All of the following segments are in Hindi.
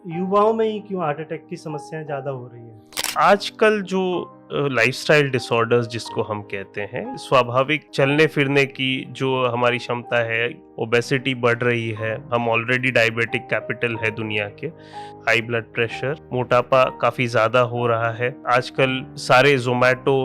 युवाओं में ही क्यों हार्ट अटैक की समस्याएं ज़्यादा हो रही हैं? आजकल जो लाइफस्टाइल डिसऑर्डर्स जिसको हम कहते हैं, स्वाभाविक चलने फिरने की जो हमारी क्षमता है, ओबेसिटी बढ़ रही है। हम ऑलरेडी डायबिटिक कैपिटल है दुनिया के। हाई ब्लड प्रेशर, मोटापा काफ़ी ज़्यादा हो रहा है। आजकल सारे ज़ोमैटो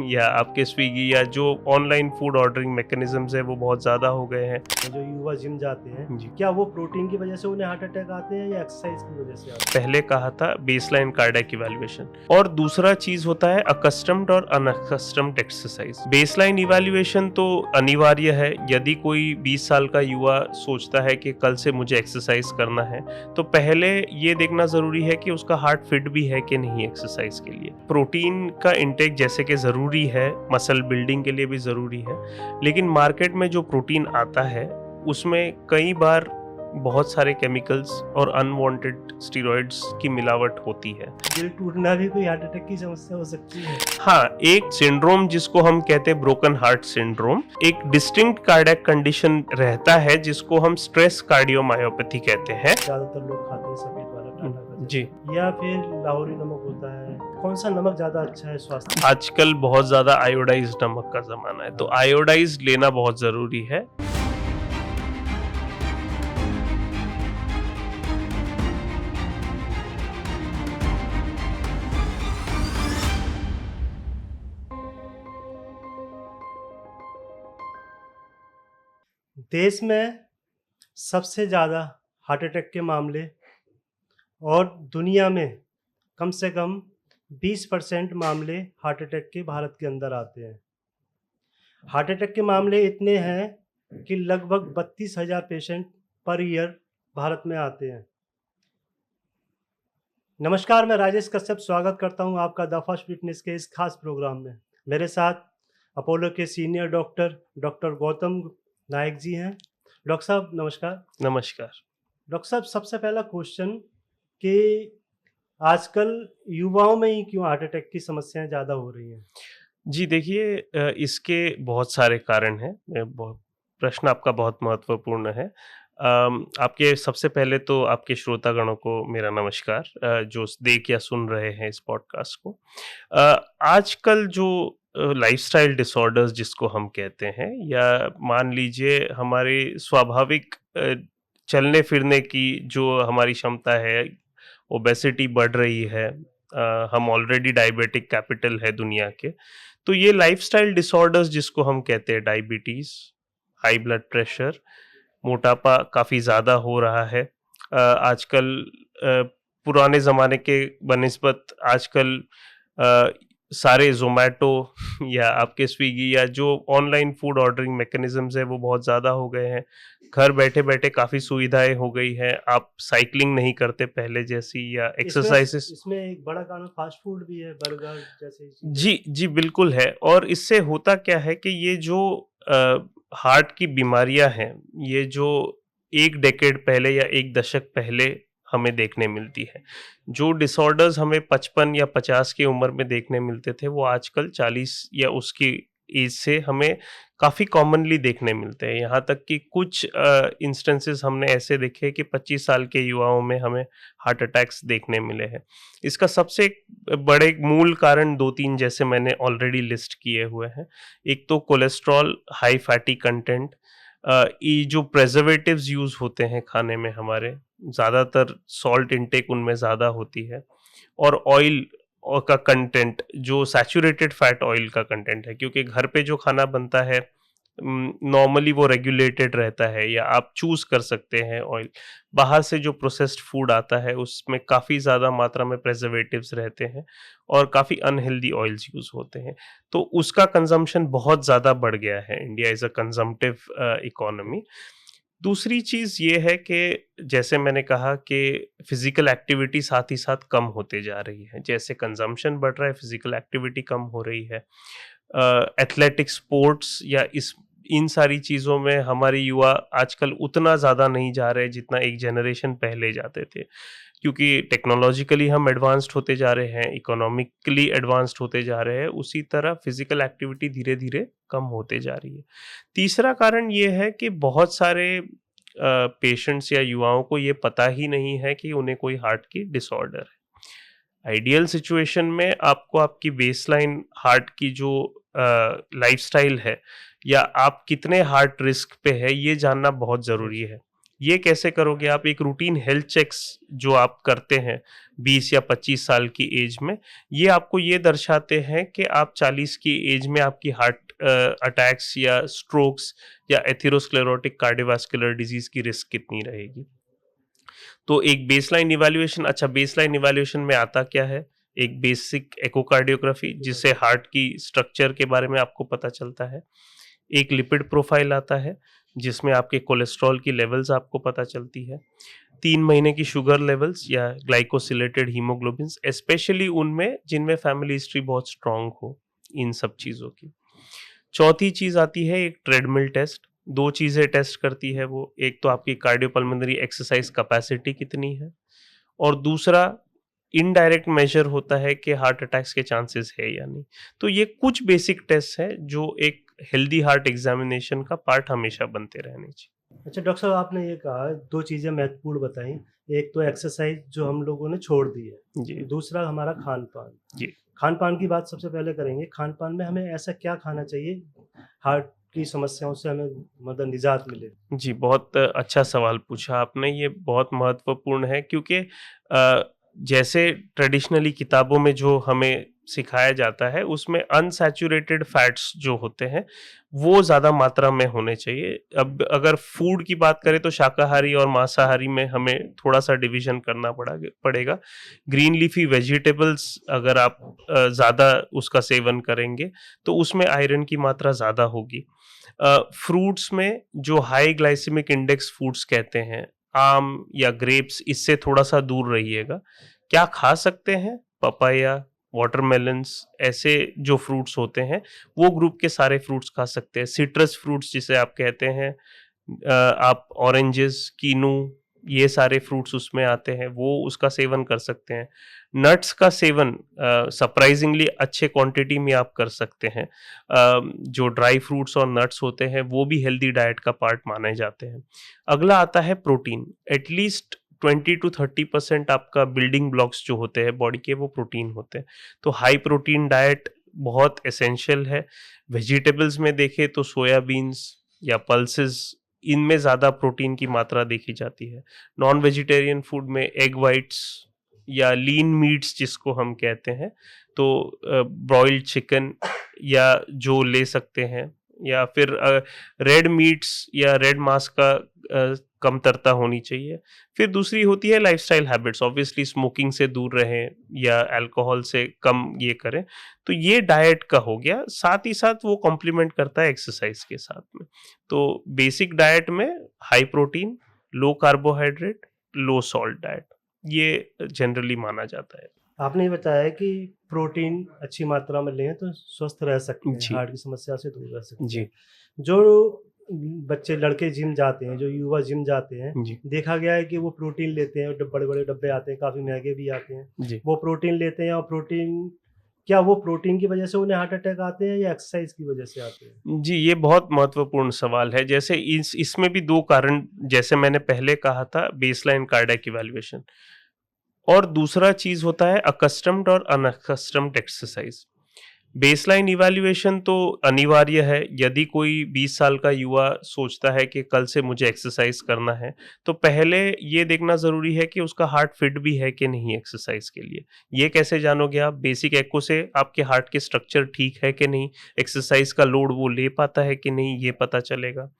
या आपके स्विगी या जो ऑनलाइन फूड ऑर्डरिंग मैकेनिज़्म्स हैं वो बहुत ज़्यादा हो गए हैं। जो युवा जिम जाते हैं, जी। क्या वो प्रोटीन की वजह से उन्हें हार्ट अटैक आते हैं या एक्सरसाइज की वजह से आते हैं? पहले कहा था बेसलाइन कार्डियक इवैल्यूएशन, और दूसरा चीज होता है अकस्टम्ड और अनअकस्टम्ड एक्सरसाइज। बेसलाइन इवैल्यूएशन तो अनिवार्य है। यदि कोई 20 साल का युवा सोचता है कि कल से मुझे एक्सरसाइज करना है, तो पहले ये देखना जरूरी है कि उसका हार्ट फिट भी है कि नहीं एक्सरसाइज के लिए। प्रोटीन का इंटेक जैसे कि जरूरी है, मसल बिल्डिंग के लिए भी जरूरी है, लेकिन मार्केट में जो प्रोटीन आता है उसमें कई बार बहुत सारे केमिकल्स और अनवांटेड स्टेरॉइड्स की मिलावट होती है। दिल टूटना भी कोई हार्ट अटैक की समस्या हो सकती है? हाँ, एक सिंड्रोम जिसको हम कहते हैं ब्रोकन हार्ट सिंड्रोम, एक डिस्टिंक्ट कार्डियक कंडीशन रहता है जिसको हम स्ट्रेस कार्डियोमायोपैथी कहते हैं। ज़्यादातर लोग खाते हैं सफ़ेद वाला टाटा का जी। जैसे, या फिर लाहौरी नमक होता है। कौन सा नमक ज़्यादा अच्छा है स्वास्थ्य? आजकल बहुत ज्यादा आयोडाइज्ड नमक का जमाना है, तो आयोडाइज्ड लेना बहुत जरूरी है। देश में सबसे ज़्यादा हार्ट अटैक के मामले और दुनिया में कम से कम 20% मामले हार्ट अटैक के भारत के अंदर आते हैं। हार्ट अटैक के मामले इतने हैं कि लगभग 32,000 पेशेंट पर ईयर भारत में आते हैं। नमस्कार, मैं राजेश कश्यप स्वागत करता हूं आपका द फर्स्ट फिटनेस के इस खास प्रोग्राम में। मेरे साथ अपोलो के सीनियर डॉक्टर गौतम नायक जी हैं। डॉक्टर साहब नमस्कार। नमस्कार। डॉक्टर साहब, सबसे पहला क्वेश्चन कि आजकल युवाओं में ही क्यों हार्ट अटैक की समस्याएं ज़्यादा हो रही हैं? जी देखिए, इसके बहुत सारे कारण हैं। प्रश्न आपका बहुत महत्वपूर्ण है। आपके सबसे पहले तो आपके श्रोतागणों को मेरा नमस्कार, जो देख या सुन रहे हैं इस पॉडकास्ट को। आजकल जो लाइफस्टाइल डिसऑर्डर्स जिसको हम कहते हैं, या मान लीजिए हमारे स्वाभाविक चलने फिरने की जो हमारी क्षमता है, ओबेसिटी बढ़ रही है। हम ऑलरेडी डायबिटिक कैपिटल है दुनिया के। तो ये लाइफस्टाइल डिसऑर्डर्स जिसको हम कहते हैं, डायबिटीज, हाई ब्लड प्रेशर, मोटापा काफ़ी ज़्यादा हो रहा है। आजकल पुराने ज़माने के बनिस्बत आजकल अ, सारे ज़ोमैटो या आपके स्विगी या जो ऑनलाइन फूड ऑर्डरिंग मैकेनिज़्म्स हैं वो बहुत ज़्यादा हो गए हैं। घर बैठे-बैठे काफ़ी सुविधाएँ हो गई हैं। आप साइक्लिंग नहीं करते पहले जैसी, या इसमें एक्सरसाइज़ेज़। इसमें एक बड़ा कारण फास्ट फूड भी है, बर्गर जैसी चीज़ें। जी, जी, बिल्कुल है। और इससे होता क्या है कि ये जो हार्ट की बीमारियाँ हैं, ये जो 1 डेकेड पहले या 1 दशक पहले हमें देखने मिलती है। जो डिसऑर्डर्स हमें 55 या 50 की उम्र में देखने मिलते थे, वो आजकल 40 या उसकी एज से हमें काफ़ी कॉमनली देखने मिलते हैं। यहाँ तक कि कुछ इंस्टेंसेस हमने ऐसे देखे कि 25 साल के युवाओं में हमें हार्ट अटैक्स देखने मिले हैं। इसका सबसे बड़े मूल कारण 2-3 जैसे मैंने ऑलरेडी लिस्ट किए हुए हैं। एक तो कोलेस्ट्रॉल, हाई फैटी कंटेंट, ये जो प्रिजर्वेटिव्स यूज़ होते हैं खाने में हमारे, ज़्यादातर सॉल्ट इंटेक उनमें ज़्यादा होती है। और ऑयल का कंटेंट, जो सैचुरेटेड फैट ऑयल का कंटेंट है, क्योंकि घर पे जो खाना बनता है नॉर्मली वो रेगुलेटेड रहता है, या आप चूज़ कर सकते हैं ऑयल। बाहर से जो प्रोसेस्ड फूड आता है उसमें काफ़ी ज़्यादा मात्रा में प्रिजर्वेटिव्स रहते हैं और काफ़ी अनहेल्दी ऑयल्स यूज़ होते हैं। तो उसका कंज़म्पशन बहुत ज़्यादा बढ़ गया है। India is a consumptive economy. दूसरी चीज़ ये है कि जैसे मैंने कहा कि फिज़िकल एक्टिविटी साथ ही साथ कम होते जा रही है। जैसे कंज़म्पशन बढ़ रहा है, फिज़िकल एक्टिविटी कम हो रही है। एथलेटिक स्पोर्ट्स या इस इन सारी चीज़ों में हमारे युवा आजकल उतना ज़्यादा नहीं जा रहे जितना एक जनरेशन पहले जाते थे। क्योंकि टेक्नोलॉजिकली हम एडवांस्ड होते जा रहे हैं, इकोनॉमिकली एडवांस्ड होते जा रहे हैं, उसी तरह फिज़िकल एक्टिविटी धीरे-धीरे कम होते जा रही है। तीसरा कारण ये है कि बहुत सारे पेशेंट्स या युवाओं को ये पता ही नहीं है कि उन्हें कोई हार्ट की डिसऑर्डर है। आइडियल सिचुएशन में आपको आपकी बेसलाइन हार्ट की जो लाइफस्टाइल है या आप कितने हार्ट रिस्क पे है ये जानना बहुत ज़रूरी है। ये कैसे करोगे आप? एक रूटीन हेल्थ चेक्स जो आप करते हैं 20 या 25 साल की एज में, ये आपको ये दर्शाते हैं कि आप 40 की एज में आपकी हार्ट अटैक्स या स्ट्रोक्स या एथेरोस्क्लेरोटिक कार्डियोवास्कुलर डिजीज की रिस्क कितनी रहेगी। तो एक बेसलाइन इवैल्यूएशन, अच्छा बेसलाइन इवैल्यूएशन में आता क्या है? एक बेसिक एकोकार्डियोग्राफी जिससे हार्ट की स्ट्रक्चर के बारे में आपको पता चलता है। एक लिपिड प्रोफाइल आता है जिसमें आपके कोलेस्ट्रॉल की लेवल्स आपको पता चलती है। 3 महीने की शुगर लेवल्स या ग्लाइकोसिलेटेड हीमोग्लोबिन्स, स्पेशली उनमें जिनमें फैमिली हिस्ट्री बहुत स्ट्रांग हो, इन सब चीज़ों की। चौथी चीज़ आती है एक ट्रेडमिल टेस्ट। 2 चीज़ें टेस्ट करती है वो, एक तो आपकी कार्डियोपल्मोनरी एक्सरसाइज कैपेसिटी कितनी है और दूसरा इनडायरेक्ट मेजर होता है कि हार्ट अटैक्स के चांसेस है या नहीं। तो ये कुछ बेसिक टेस्ट हैं जो एक हेल्दी हार्ट एग्जामिनेशन का पार्ट हमेशा बनते रहने चाहिए। अच्छा डॉक्टर साहब, आपने ये कहा 2 चीज़ें महत्वपूर्ण बताई। एक तो एक्सरसाइज जो हम लोगों ने छोड़ दी है, जी दूसरा हमारा खान-पान। जी खान-पान की बात सबसे पहले करेंगे। खान-पान में हमें ऐसा क्या खाना चाहिए, हार्ट की समस्याओं से हमें मतलब निजात मिले? जी, बहुत अच्छा सवाल पूछा आपने। ये बहुत महत्वपूर्ण है क्योंकि जैसे ट्रेडिशनली किताबों में जो हमें सिखाया जाता है उसमें अनसैचुरेटेड फैट्स जो होते हैं वो ज़्यादा मात्रा में होने चाहिए। अब अगर फूड की बात करें तो शाकाहारी और मांसाहारी में हमें थोड़ा-सा डिवीज़न करना पड़ेगा। ग्रीन लीफी वेजिटेबल्स अगर आप ज़्यादा उसका सेवन करेंगे तो उसमें आयरन की मात्रा ज़्यादा होगी। फ्रूट्स में जो हाई ग्लाइसेमिक इंडेक्स फूड्स कहते हैं, आम या ग्रेप्स, इससे थोड़ा-सा दूर रहिएगा। क्या खा सकते हैं? पपाया, वाटरमेलन्स, ऐसे जो फ्रूट्स होते हैं, वो ग्रुप के सारे फ्रूट्स खा सकते हैं। सिट्रस फ्रूट्स जिसे आप कहते हैं, आप ऑरेंजेस, कीनू, ये सारे फ्रूट्स उसमें आते हैं, वो उसका सेवन कर सकते हैं। नट्स का सेवन सरप्राइजिंगली अच्छे क्वांटिटी में आप कर सकते हैं। जो ड्राई फ्रूट्स और नट्स होते हैं वो भी हेल्दी डाइट का पार्ट माने जाते हैं। अगला आता है प्रोटीन। एटलीस्ट 20 to 30% आपका बिल्डिंग ब्लॉक्स जो होते हैं बॉडी के, वो प्रोटीन होते हैं। तो हाई प्रोटीन डाइट बहुत एसेंशियल है। वेजिटेबल्स में देखें तो सोयाबीन्स या पल्सेस, इनमें ज़्यादा प्रोटीन की मात्रा देखी जाती है। नॉन वेजिटेरियन फूड में एग वाइट्स या लीन मीट्स जिसको हम कहते हैं, तो ब्रॉइल्ड चिकन या जो ले सकते हैं, या फिर रेड मीट्स या रेड मांस का कमतरता होनी चाहिए। फिर दूसरी होती है लाइफस्टाइल हैबिट्स। ऑब्वियसली स्मोकिंग से दूर रहें या अल्कोहल से कम ये करें। तो ये डाइट का हो गया, साथ ही साथ वो कॉम्प्लीमेंट करता है एक्सरसाइज के साथ में। तो बेसिक डाइट में हाई प्रोटीन, लो कार्बोहाइड्रेट, लो सॉल्ट डाइट, ये जनरली माना जाता है। आपने ये बताया कि प्रोटीन अच्छी मात्रा में लें तो स्वस्थ रह सकते हैं, जी हार्ट की समस्या से दूर रह सकते जी हैं। जो बच्चे लड़के जिम जाते हैं, जो युवा जिम जाते हैं, जी देखा गया है कि वो प्रोटीन लेते हैं, बड़े-बड़े डब्बे आते हैं, काफ़ी महँगे भी आते हैं। जी वो प्रोटीन लेते हैं और क्या वो प्रोटीन की वजह से उन्हें हार्ट अटैक आते हैं या एक्सरसाइज की वजह से आते हैं? जी, ये बहुत महत्वपूर्ण सवाल है। जैसे इसमें भी 2 कारण, जैसे मैंने पहले कहा था, बेसलाइन कार्डियक इवैल्यूएशन, और दूसरा चीज़ होता है अकस्टम्ड और अनअकस्टम्ड एक्सरसाइज। बेसलाइन इवैल्यूएशन तो अनिवार्य है। यदि कोई 20 साल का युवा सोचता है कि कल से मुझे एक्सरसाइज करना है, तो पहले ये देखना ज़रूरी है कि उसका हार्ट फिट भी है कि नहीं एक्सरसाइज के लिए। ये कैसे जानोगे आप? बेसिक एको से आपके हार्ट के स्ट्रक्चर ठीक है कि नहीं, एक्सरसाइज का लोड वो ले पाता है कि नहीं, ये पता चलेगा।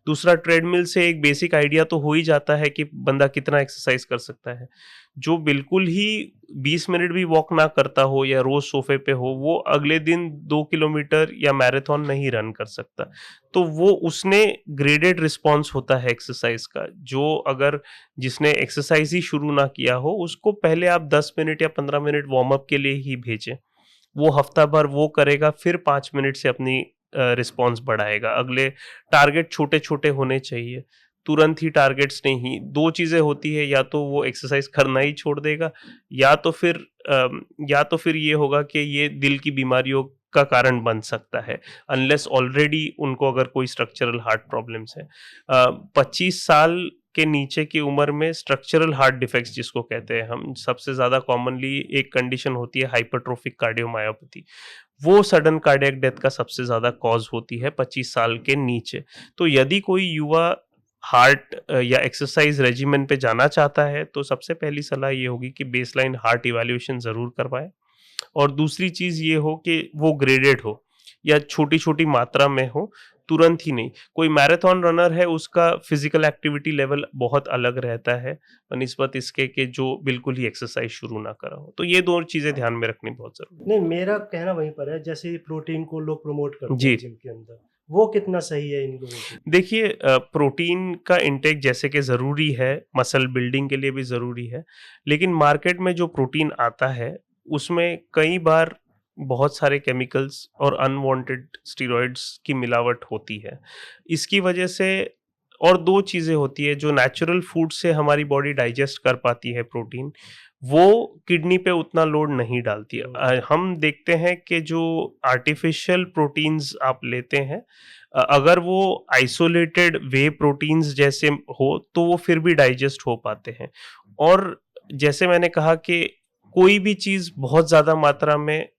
दूसरा, ट्रेडमिल से एक बेसिक आइडिया तो हो ही जाता है कि बंदा कितना एक्सरसाइज कर सकता है। जो बिल्कुल ही 20 मिनट भी वॉक ना करता हो या रोज सोफे पे हो, वो अगले दिन 2 किलोमीटर या मैराथन नहीं रन कर सकता। तो वो उसने ग्रेडेड रिस्पॉन्स होता है एक्सरसाइज का। जो अगर जिसने एक्सरसाइज ही शुरू ना किया हो, उसको पहले आप 10 मिनट या 15 मिनट वार्म अप के लिए ही भेजें। वो हफ्ता भर वो करेगा, फिर 5 मिनट से अपनी रिस्पॉन्स बढ़ाएगा। अगले टारगेट छोटे-छोटे होने चाहिए, तुरंत ही टारगेट्स नहीं। 2 चीज़ें होती है, या तो वो एक्सरसाइज करना ही छोड़ देगा, या तो फिर या तो फिर ये होगा कि ये दिल की बीमारियों का कारण बन सकता है, अनलेस ऑलरेडी उनको अगर कोई स्ट्रक्चरल हार्ट प्रॉब्लम्स है। 25 साल के नीचे की उम्र में स्ट्रक्चरल हार्ट डिफेक्ट्स जिसको कहते हैं हम, सबसे ज़्यादा कॉमनली एक कंडीशन होती है हाइपरट्रोफिक कार्डियोमायोपैथी। वो सडन कार्डियक डेथ का सबसे ज़्यादा कॉज होती है 25 साल के नीचे। तो यदि कोई युवा हार्ट या एक्सरसाइज रेजिमेन पे जाना चाहता है तो सबसे पहली सलाह ये होगी कि बेसलाइन हार्ट इवैल्यूएशन ज़रूर करवाएं, और दूसरी चीज़ ये हो कि वो ग्रेडेड हो या छोटी छोटी मात्रा में हो, तुरंत ही नहीं। कोई मैराथन रनर है, उसका फिजिकल एक्टिविटी लेवल बहुत अलग रहता है बनिस्बत इसके कि जो बिल्कुल ही एक्सरसाइज शुरू ना करा हो। तो ये दो चीज़ें ध्यान में रखनी बहुत ज़रूरी नहीं, मेरा कहना वहीं पर है, जैसे प्रोटीन को लोग प्रमोट करते जी। हैं जिम के अंदर, वो कितना सही है इन लोगों के? देखिए, प्रोटीन का इंटेक जैसे कि ज़रूरी है, मसल बिल्डिंग के लिए भी ज़रूरी है, लेकिन मार्केट में जो प्रोटीन आता है उसमें कई बार बहुत सारे केमिकल्स और अनवांटेड स्टेरॉइड्स की मिलावट होती है। इसकी वजह से और दो चीज़ें होती है, जो नेचुरल फूड से हमारी बॉडी डाइजेस्ट कर पाती है प्रोटीन, वो किडनी पे उतना लोड नहीं डालती है। हम देखते हैं कि जो आर्टिफिशियल प्रोटीन्स आप लेते हैं, अगर वो आइसोलेटेड वे प्रोटीन्स जैसे हो तो वो फिर भी डाइजेस्ट हो पाते हैं। और जैसे मैंने कहा कि कोई भी चीज़ बहुत ज़्यादा मात्रा में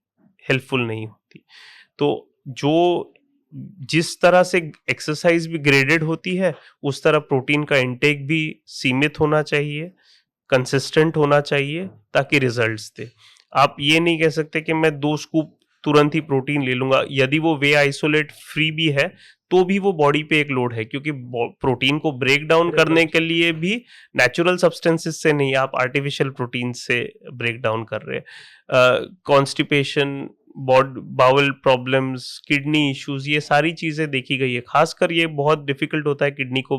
हेल्पफुल नहीं होती। तो जो जिस तरह से एक्सरसाइज भी ग्रेडेड होती है, उस तरह प्रोटीन का इंटेक भी सीमित होना चाहिए, कंसिस्टेंट होना चाहिए, ताकि रिजल्ट्स दे। आप ये नहीं कह सकते कि मैं 2 स्कूप तुरंत ही प्रोटीन ले लूंगा। यदि वो वे आइसोलेट फ्री भी है तो भी वो बॉडी पे एक लोड है, क्योंकि प्रोटीन को ब्रेक डाउन करने के लिए भी नेचुरल सब्सटेंसेस से नहीं, आप आर्टिफिशियल प्रोटीन से ब्रेक डाउन कर रहे हैं। Constipation, bowel problems, kidney issues, ये सारी चीज़ें देखी गई है। खासकर ये बहुत डिफिकल्ट होता है किडनी को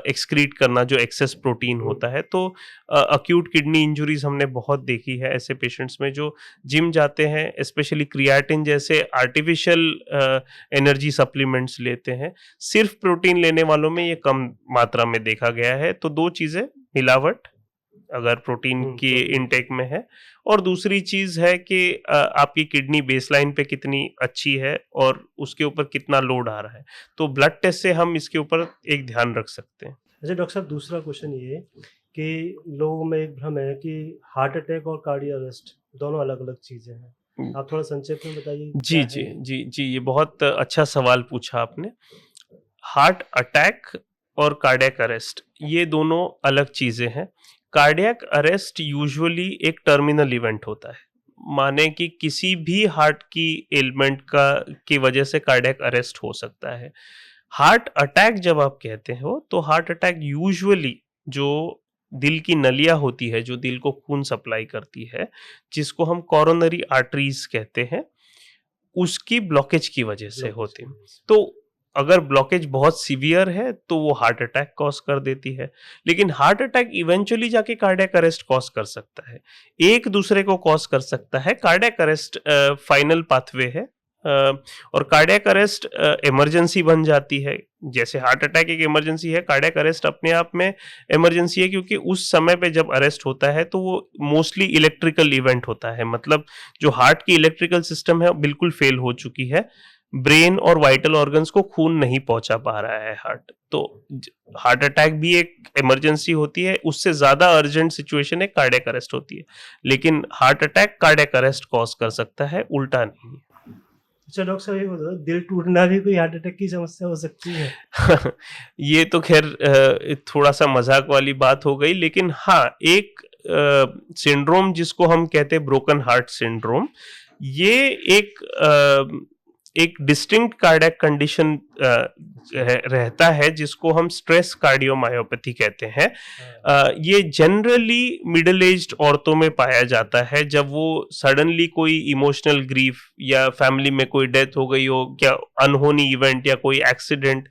एक्सक्रीट करना, जो एक्सेस प्रोटीन होता है। तो अक्यूट किडनी इंजुरीज हमने बहुत देखी है ऐसे पेशेंट्स में जो जिम जाते हैं, स्पेशली क्रिएटिन जैसे आर्टिफिशियल एनर्जी सप्लीमेंट्स लेते हैं। सिर्फ प्रोटीन लेने वालों में ये कम मात्रा में देखा गया है। तो दो चीज़ें, मिलावट अगर प्रोटीन की इनटेक में है, और दूसरी चीज है कि आपकी किडनी बेसलाइन पे कितनी अच्छी है और उसके ऊपर कितना लोड आ रहा है। तो ब्लड टेस्ट से हम इसके ऊपर एक ध्यान रख सकते हैं। अच्छा डॉक्टर साहब, दूसरा क्वेश्चन ये कि लोगों में एक भ्रम है कि हार्ट अटैक और कार्डियो अरेस्ट दोनों अलग अलग चीजें हैं। आप थोड़ा संक्षेप में बताइए। जी जी जी जी, ये बहुत अच्छा सवाल पूछा आपने। हार्ट अटैक और कार्डियक अरेस्ट ये दोनों अलग चीजें हैं। कार्डियक अरेस्ट यूजुअली एक टर्मिनल इवेंट होता है, माने कि किसी भी हार्ट की एलिमेंट की वजह से कार्डियक अरेस्ट हो सकता है। हार्ट अटैक जब आप कहते हो तो हार्ट अटैक यूजुअली जो दिल की नलियां होती है, जो दिल को खून सप्लाई करती है, जिसको हम कोरोनरी आर्टरीज कहते हैं, उसकी ब्लॉकेज की वजह से होती है। तो अगर ब्लॉकेज बहुत सीवियर है तो वो हार्ट अटैक कॉज कर देती है, लेकिन हार्ट अटैक इवेंचुअली जाके कार्डियक अरेस्ट कॉज कर सकता है, एक दूसरे को कॉज कर सकता है। कार्डियक अरेस्ट फाइनल पाथवे है, और कार्डियक अरेस्ट इमरजेंसी बन जाती है। जैसे हार्ट अटैक एक इमरजेंसी है, कार्डियक अरेस्ट अपने आप में इमरजेंसी है, क्योंकि उस समय पे जब अरेस्ट होता है तो वो मोस्टली इलेक्ट्रिकल इवेंट होता है। मतलब जो हार्ट की इलेक्ट्रिकल सिस्टम है बिल्कुल फेल हो चुकी है, ब्रेन और वाइटल ऑर्गन्स को खून नहीं पहुंचा पा रहा है हार्ट। तो हार्ट अटैक भी एक इमरजेंसी होती है, उससे ज्यादा अर्जेंट सिचुएशन है कार्डियक अरेस्ट होती है, लेकिन heart attack cardiac arrest cause कर सकता है, उल्टा नहीं। अच्छा डॉक्टर साहब, ये बताओ, दिल टूटना भी कोई हार्ट अटैक की समस्या हो सकती है? ये तो खैर थोड़ा सा मजाक वाली बात हो गई, लेकिन हाँ, एक सिंड्रोम जिसको हम कहते हैं ब्रोकन हार्ट सिंड्रोम, ये एक डिस्टिंक्ट कार्डियक कंडीशन रहता है, जिसको हम स्ट्रेस कार्डियोमायोपैथी कहते हैं। ये जनरली मिडिल एज्ड औरतों में पाया जाता है, जब वो सडनली कोई इमोशनल ग्रीफ या फैमिली में कोई डेथ हो गई हो, क्या अनहोनी इवेंट या कोई एक्सीडेंट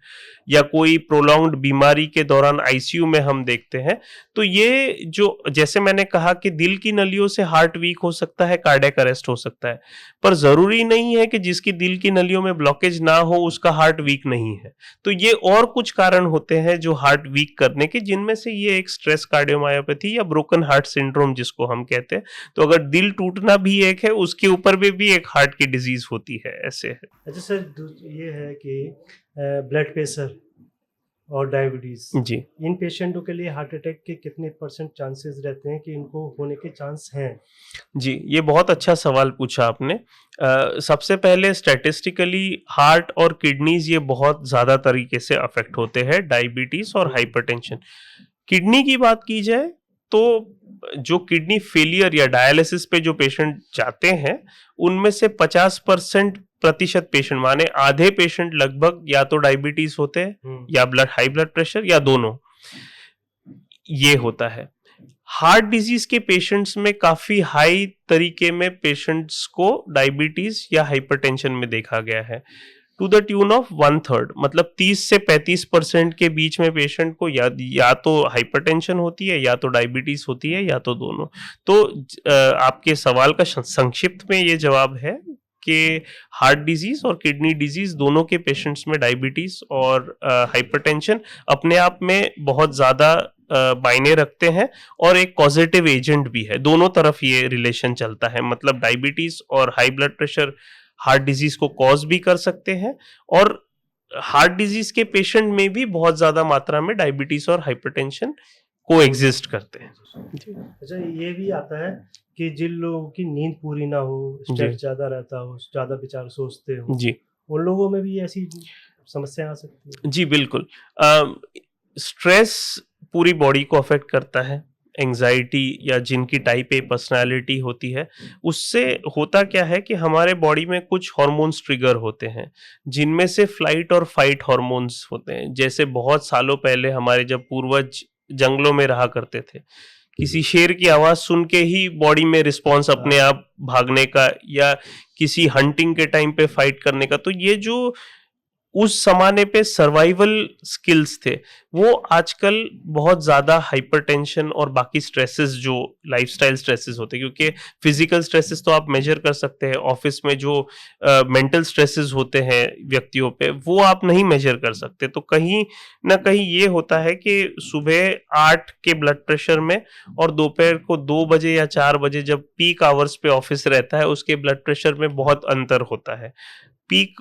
या कोई प्रोलॉन्ग्ड बीमारी के दौरान आईसीयू में हम देखते हैं, तो ये जो जैसे मैंने कहा कि दिल की नलियों से हार्ट वीक हो सकता है, कार्डियक अरेस्ट हो सकता है, पर जरूरी नहीं है कि जिसकी दिल की नलियों में ब्लॉकेज ना हो उसका हार्ट वीक नहीं है। तो ये और कुछ कारण होते हैं जो हार्ट वीक करने के, जिनमें से ये एक स्ट्रेस कार्डियोमायोपैथी या ब्रोकन हार्ट सिंड्रोम जिसको हम कहते हैं। तो अगर दिल टूटना भी एक है, उसके ऊपर में भी एक हार्ट की डिजीज होती है, ऐसे है। अच्छा सर, ये है कि ब्लड प्रेशर और डायबिटीज, जी इन पेशेंटों के लिए हार्ट अटैक के कितने % चांसेस रहते हैं कि इनको होने के चांस हैं? जी, ये बहुत अच्छा सवाल पूछा आपने। सबसे पहले स्टैटिस्टिकली हार्ट और किडनीज ये बहुत ज़्यादा तरीके से अफेक्ट होते हैं, डायबिटीज़ और हाइपरटेंशन। किडनी की बात की जाए तो जो किडनी फेलियर या डायलिसिस पे जो पेशेंट जाते हैं, उनमें से 50% पेशेंट, माने आधे पेशेंट लगभग या तो डायबिटीज़ होते हैं या हाई ब्लड प्रेशर या दोनों, ये होता है। हार्ट डिजीज के पेशेंट्स में काफी हाई तरीके में पेशेंट्स को डायबिटीज या हाइपरटेंशन में देखा गया है, टू द ट्यून ऑफ 1/3, मतलब 30 से 35% के बीच में पेशेंट को या तो हाइपरटेंशन होती है, या तो डायबिटीज होती है, या तो दोनों। तो आपके सवाल का संक्षिप्त में ये जवाब है कि हार्ट डिजीज और किडनी डिजीज दोनों के पेशेंट्स में डायबिटीज और हाइपरटेंशन अपने आप में बहुत ज्यादा मायने रखते हैं, और एक पॉजिटिव एजेंट भी है। दोनों तरफ ये रिलेशन चलता है, मतलब डायबिटीज और high blood pressure heart disease को कॉज भी कर सकते हैं, और हार्ट डिजीज के पेशेंट में भी बहुत ज्यादा मात्रा में डायबिटीज और हाइपरटेंशन को एग्जिस्ट करते हैं। अच्छा, ये भी आता है कि जिन लोगों की नींद पूरी ना हो, स्ट्रेस ज्यादा रहता हो, ज्यादा विचार सोचते हो, जी, उन लोगों में भी ऐसी समस्या आ सकती है? जी बिल्कुल। स्ट्रेस पूरी बॉडी को अफेक्ट करता है। एंजाइटी या जिनकी टाइप ए पर्सनालिटी होती है, उससे होता क्या है कि हमारे बॉडी में कुछ हार्मोन्स ट्रिगर होते हैं, जिनमें से फ्लाइट और फाइट हार्मोन्स होते हैं। जैसे बहुत सालों पहले हमारे जब पूर्वज जंगलों में रहा करते थे, किसी शेर की आवाज सुन के ही बॉडी में रिस्पॉन्स अपने आप भागने का, या किसी हंटिंग के टाइम पे फाइट करने का। तो ये जो उस जमाने पे सर्वाइवल स्किल्स थे, वो आजकल बहुत ज्यादा हाइपरटेंशन और बाकी स्ट्रेसेस, जो लाइफस्टाइल स्ट्रेसेस होते हैं, क्योंकि फिजिकल स्ट्रेसेस तो आप मेजर कर सकते हैं, ऑफिस में जो मेंटल स्ट्रेसेस होते हैं व्यक्तियों पे, वो आप नहीं मेजर कर सकते। तो कहीं ना कहीं ये होता है कि सुबह 8 के ब्लड प्रेशर में और दोपहर को 2 बजे या 4 बजे जब पीक आवर्स पे ऑफिस रहता है, उसके ब्लड प्रेशर में बहुत अंतर होता है। पीक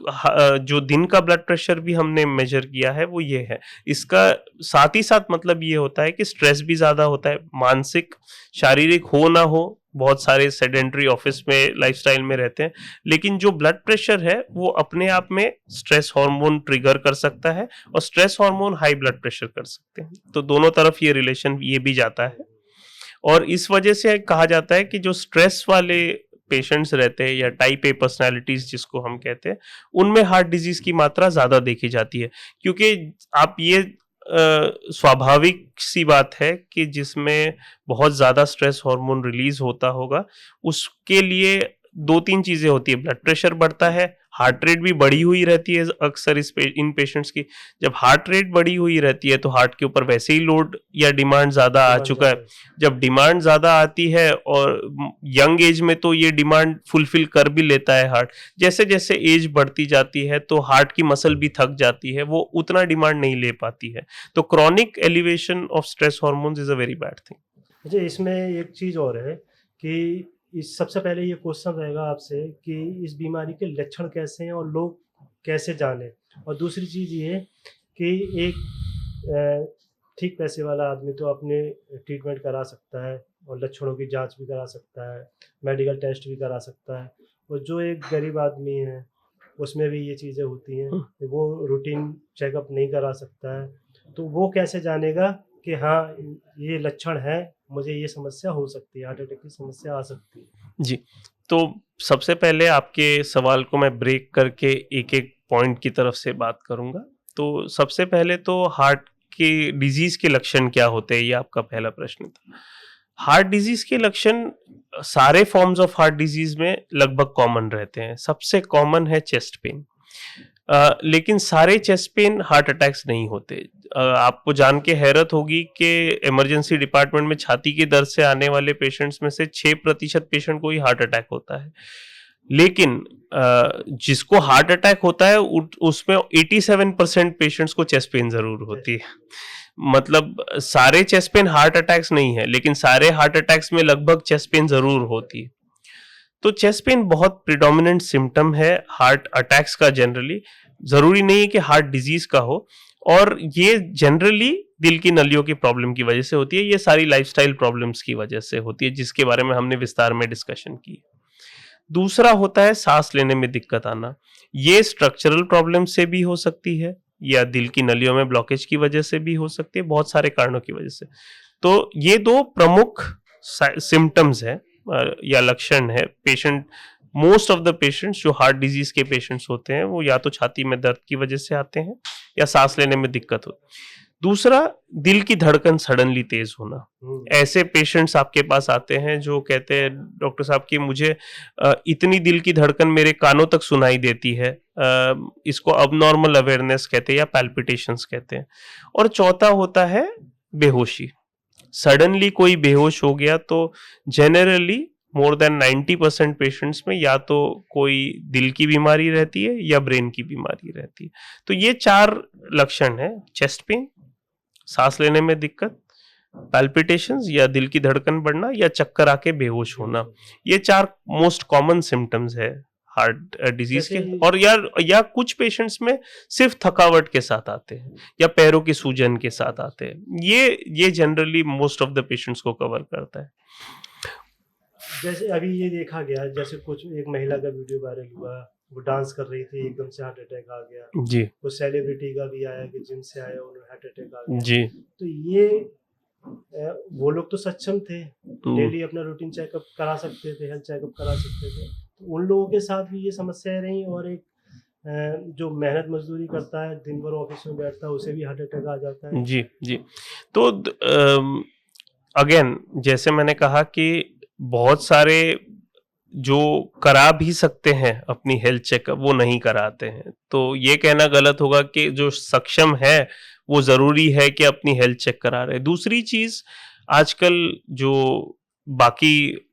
जो दिन का ब्लड प्रेशर भी हमने मेजर किया है, वो ये है। इसका साथ ही साथ मतलब ये होता है कि स्ट्रेस भी ज्यादा होता है, मानसिक शारीरिक हो ना हो, बहुत सारे सेडेंटरी ऑफिस में लाइफस्टाइल में रहते हैं, लेकिन जो ब्लड प्रेशर है वो अपने आप में स्ट्रेस हार्मोन ट्रिगर कर सकता है, और stress hormone high blood pressure कर सकते हैं। तो दोनों तरफ ये रिलेशन ये भी जाता है, और इस वजह से कहा जाता है कि जो स्ट्रेस वाले पेशेंट्स रहते हैं, या टाइप ए पर्सनालिटीज जिसको हम कहते हैं, उनमें हार्ट डिजीज की मात्रा ज्यादा देखी जाती है। क्योंकि आप ये स्वाभाविक सी बात है कि जिसमें बहुत ज्यादा स्ट्रेस हार्मोन रिलीज होता होगा, उसके लिए 2-3 चीजें होती है। ब्लड प्रेशर बढ़ता है, हार्ट रेट भी बढ़ी हुई रहती है अक्सर इन पेशेंट्स की। जब हार्ट रेट बढ़ी हुई रहती है तो हार्ट के ऊपर वैसे ही लोड या डिमांड ज्यादा आ चुका है। जब डिमांड ज्यादा आती है, और यंग एज में तो ये डिमांड फुलफिल कर भी लेता है हार्ट, जैसे जैसे एज बढ़ती जाती है तो हार्ट की मसल भी थक जाती है, वो उतना डिमांड नहीं ले पाती है। तो chronic elevation of stress hormones is a very bad thing. अच्छा, इसमें एक चीज और है कि इस सबसे पहले ये क्वेश्चन रहेगा आपसे कि इस बीमारी के लक्षण कैसे हैं और लोग कैसे जाने, और दूसरी चीज़ ये है कि एक ठीक पैसे वाला आदमी तो अपने ट्रीटमेंट करा सकता है और लक्षणों की जांच भी करा सकता है, मेडिकल टेस्ट भी करा सकता है, और जो एक गरीब आदमी है उसमें भी ये चीज़ें होती हैं, वो रूटीन चेकअप नहीं करा सकता है। तो वो कैसे जानेगा कि हाँ ये लक्षण है, मुझे ये समस्या हो सकती है, हार्ट अटैक की समस्या आ सकती है? जी, तो सबसे पहले आपके सवाल को मैं ब्रेक करके एक-एक पॉइंट की तरफ से बात करूँगा। तो सबसे पहले तो हार्ट की डिजीज़ के लक्षण क्या होते हैं, ये आपका पहला प्रश्न था। हार्ट डिजीज़ के लक्षण सारे फॉर्म्स ऑफ हार्ट डिजीज़ में लगभग कॉमन रहते हैं। सबसे कॉमन है चेस्ट पेन। लेकिन सारे चेस्ट पेन हार्ट अटैक्स नहीं होते। आपको जान के हैरत होगी कि इमरजेंसी डिपार्टमेंट में छाती के दर्द से आने वाले पेशेंट्स में से 6% पेशेंट को ही हार्ट अटैक होता है, लेकिन जिसको हार्ट अटैक होता है उसमें 87% पेशेंट्स को चेस्ट पेन जरूर होती है। मतलब सारे चेस्ट पेन हार्ट अटैक्स नहीं है, लेकिन सारे हार्ट अटैक्स में लगभग चेस्ट पेन जरूर होती है। तो चेस्ट पेन बहुत प्रिडोमिनेंट सिम्टम है हार्ट अटैक्स का। जनरली जरूरी नहीं है कि हार्ट डिजीज का हो, और ये जनरली दिल की नलियों की प्रॉब्लम की वजह से होती है। ये सारी लाइफस्टाइल प्रॉब्लम्स की वजह से होती है, जिसके बारे में हमने विस्तार में डिस्कशन की। दूसरा होता है सांस लेने में दिक्कत आना। ये स्ट्रक्चरल प्रॉब्लम से भी हो सकती है, या दिल की नलियों में ब्लॉकेज की वजह से भी हो सकती है, बहुत सारे कारणों की वजह से। तो ये दो प्रमुख सिम्टम्स है या लक्षण है। Patient, most of the patients जो हार्ट डिजीज के पेशेंट्स होते हैं, वो या तो छाती में दर्द की वजह से आते हैं या सांस लेने में दिक्कत हो। दूसरा, दिल की धड़कन सडनली तेज होना। ऐसे पेशेंट्स आपके पास आते हैं जो कहते हैं डॉक्टर साहब कि मुझे इतनी दिल की धड़कन मेरे कानों तक सुनाई देती है। इसको अबनॉर्मल अवेयरनेस कहते हैं या पैल्पिटेशंस कहते हैं। और चौथा होता है बेहोशी। सडनली कोई बेहोश हो गया तो जनरली मोर देन 90% पेशेंट्स में या तो कोई दिल की बीमारी रहती है या ब्रेन की बीमारी रहती है। तो ये 4 लक्षण है: चेस्ट पेन, सांस लेने में दिक्कत, पैल्पिटेशंस या दिल की धड़कन बढ़ना, या चक्कर आके बेहोश होना। ये 4 मोस्ट कॉमन सिम्टम्स है हार्ट डिजीज के। और या कुछ पेशेंट्स में सिर्फ थकावट के साथ आते हैं या पैरों की सूजन के साथ आते हैं। ये generally most of the patients को कवर करता है। जैसे अभी ये देखा गया, जैसे कुछ एक महिला का वीडियो वायरल हुआ, वो डांस कर रही थी, एकदम से हार्ट अटैक आ गया जी। कुछ सेलिब्रिटी का भी आया कि जिम से आया उन्हें हार्ट अटैक आ गया जी। तो ये वो लोग तो सक्षम थे, डेली अपना रूटीन चेकअप करा सकते थे, हेल्थ चेकअप करा सकते थे, तो उन लोगों के साथ भी ये समस्याएं रही। और एक जो मेहनत मजदूरी करता है, दिन भर ऑफिस में बैठता है, उसे भी हार्ट अटैक आ जाता है। जी जी। तो अगेन जैसे मैंने कहा कि बहुत सारे जो करा भी सकते हैं अपनी हेल्थ चेकअप, वो नहीं कराते हैं। तो ये कहना गलत होगा कि जो सक्षम है वो जरूरी है कि अपनी हेल्थ चेक करा रहे। दूसरी चीज, आजकल जो बाकी